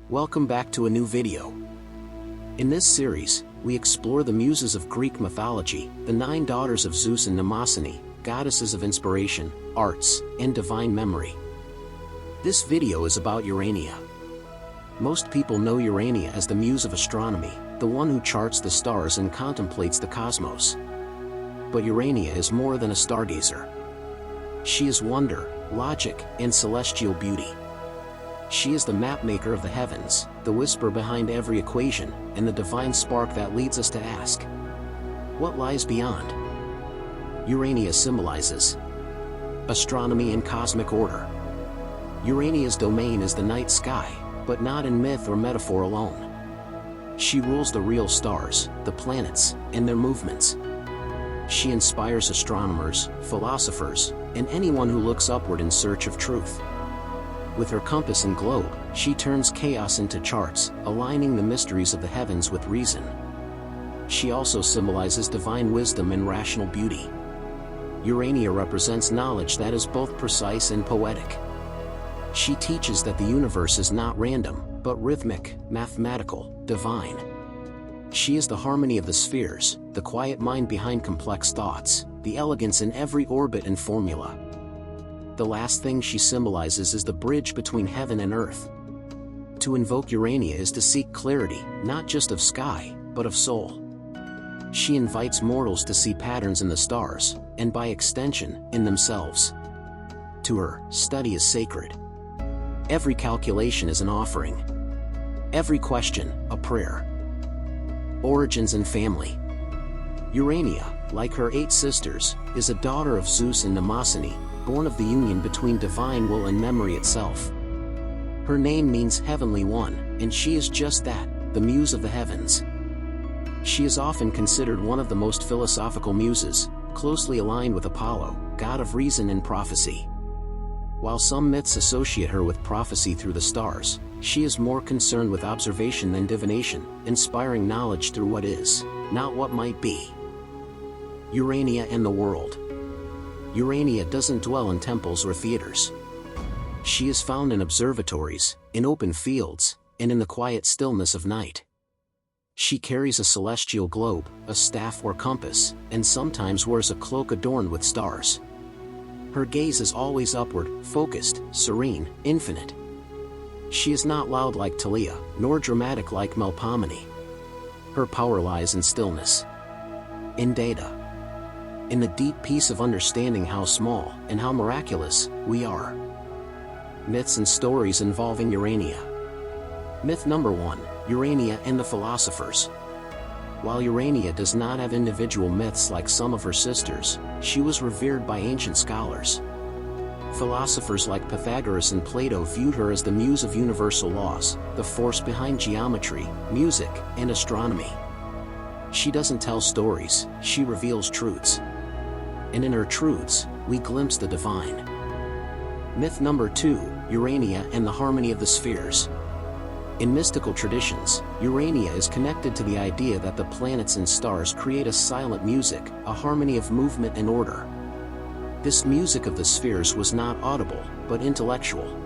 Welcome back to a new video. In this series, we explore the Muses of Greek mythology, the 9 daughters of Zeus and Mnemosyne, goddesses of inspiration, arts, and divine memory. This video is about Urania. Most people know Urania as the muse of astronomy, the one who charts the stars and contemplates the cosmos. But Urania is more than a stargazer. She is wonder, logic, and celestial beauty. She is the mapmaker of the heavens, the whisper behind every equation, and the divine spark that leads us to ask, what lies beyond? Urania symbolizes astronomy and cosmic order. Urania's domain is the night sky, but not in myth or metaphor alone. She rules the real stars, the planets, and their movements. She inspires astronomers, philosophers, and anyone who looks upward in search of truth. With her compass and globe, she turns chaos into charts, aligning the mysteries of the heavens with reason. She also symbolizes divine wisdom and rational beauty. Urania represents knowledge that is both precise and poetic. She teaches that the universe is not random, but rhythmic, mathematical, divine. She is the harmony of the spheres, the quiet mind behind complex thoughts, the elegance in every orbit and formula. The last thing she symbolizes is the bridge between heaven and earth. To invoke Urania is to seek clarity, not just of sky, but of soul. She invites mortals to see patterns in the stars, and by extension, in themselves. To her, study is sacred. Every calculation is an offering. Every question, a prayer. Origins and family. Urania, like her 8 sisters, is a daughter of Zeus and Mnemosyne, born of the union between divine will and memory itself. Her name means heavenly one, and she is just that, the muse of the heavens. She is often considered one of the most philosophical muses, closely aligned with Apollo, god of reason and prophecy. While some myths associate her with prophecy through the stars, she is more concerned with observation than divination, inspiring knowledge through what is, not what might be. Urania and the world. Urania doesn't dwell in temples or theaters. She is found in observatories, in open fields, and in the quiet stillness of night. She carries a celestial globe, a staff or compass, and sometimes wears a cloak adorned with stars. Her gaze is always upward, focused, serene, infinite. She is not loud like Talia, nor dramatic like Melpomene. Her power lies in stillness. In data. In the deep peace of understanding how small, and how miraculous, we are. Myths and stories involving Urania. Myth number 1, Urania and the philosophers. While Urania does not have individual myths like some of her sisters, she was revered by ancient scholars. Philosophers like Pythagoras and Plato viewed her as the muse of universal laws, the force behind geometry, music, and astronomy. She doesn't tell stories, she reveals truths. And in her truths, we glimpse the divine. Myth number 2, Urania and the harmony of the spheres. In mystical traditions, Urania is connected to the idea that the planets and stars create a silent music, a harmony of movement and order. This music of the spheres was not audible, but intellectual.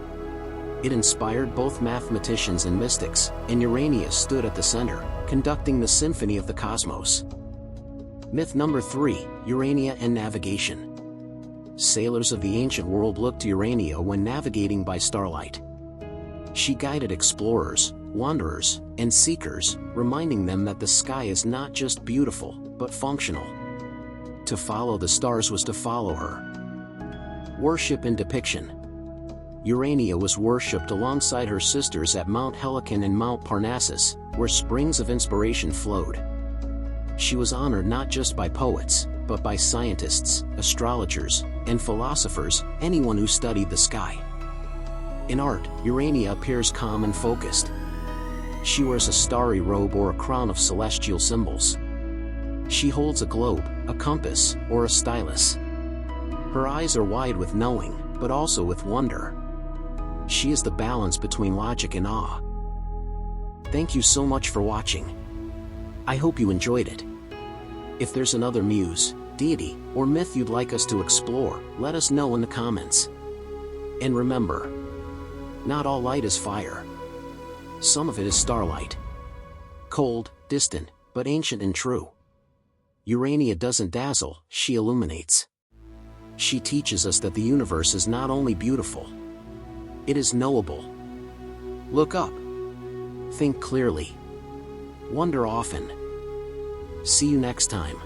It inspired both mathematicians and mystics, and Urania stood at the center, conducting the symphony of the cosmos. Myth number 3, Urania and navigation. Sailors of the ancient world looked to Urania when navigating by starlight. She guided explorers, wanderers, and seekers, reminding them that the sky is not just beautiful, but functional. To follow the stars was to follow her. Worship and depiction. Urania was worshipped alongside her sisters at Mount Helicon and Mount Parnassus, where springs of inspiration flowed. She was honored not just by poets, but by scientists, astrologers, and philosophers, anyone who studied the sky. In art, Urania appears calm and focused. She wears a starry robe or a crown of celestial symbols. She holds a globe, a compass, or a stylus. Her eyes are wide with knowing, but also with wonder. She is the balance between logic and awe. Thank you so much for watching. I hope you enjoyed it. If there's another muse, deity, or myth you'd like us to explore, let us know in the comments. And remember, not all light is fire. Some of it is starlight. Cold, distant, but ancient and true. Urania doesn't dazzle, she illuminates. She teaches us that the universe is not only beautiful, it is knowable. Look up. Think clearly. Wonder often. See you next time.